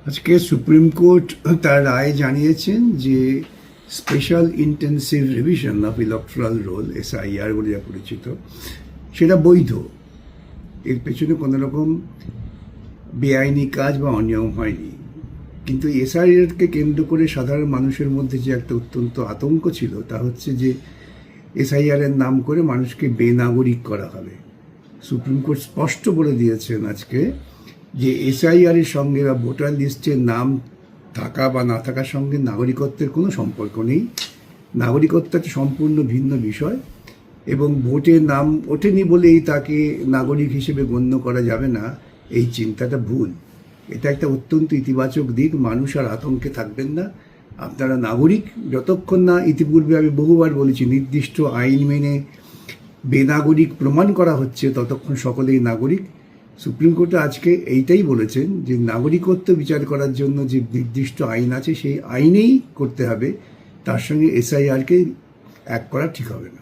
আজকে supreme court তার রায় জানিয়েছেন যে special intensive revision of electoral roll SIR বলে যা পরিচিত সেটা বৈধ। এর পেছনে কোনো রকম বেআইনি কাজ বা অনিয়ম হয়নি। কিন্তু এসআইআরকে কেন্দ্র করে সাধারণ মানুষের মধ্যে যে একটা অত্যন্ত আতঙ্ক ছিল তা হচ্ছে যে এসআইআর এর নাম করে মানুষকে বেনাগরিক করা হবে। সুপ্রিম কোর্ট স্পষ্ট বলে দিয়েছেন আজকে যে এসআইআর এর সঙ্গে বা ভোটার লিস্টের নাম থাকা বা না থাকার সঙ্গে নাগরিকত্বের কোনো সম্পর্ক নেই। নাগরিকত্ব একটা সম্পূর্ণ ভিন্ন বিষয় এবং ভোটে নাম ওঠেনি বলেই তাকে নাগরিক হিসেবে গণ্য করা যাবে না, এই চিন্তাটা ভুল। এটা একটা অত্যন্ত ইতিবাচক দিক। মানুষ আর আতঙ্কে থাকবেন না। আপনারা নাগরিক, যতক্ষণ না ইতিপূর্বে আমি বহুবার বলেছি নির্দিষ্ট আইন মেনে বেনাগরিক প্রমাণ করা হচ্ছে ততক্ষণ সকলেই নাগরিক। সুপ্রিম কোর্টে আজকে এইটাই বলেছেন যে নাগরিকত্ব বিচার করার জন্য যে নির্দিষ্ট আইন আছে সেই আইনেই করতে হবে, তার সঙ্গে এসআইআরকে এক করা ঠিক হবে না।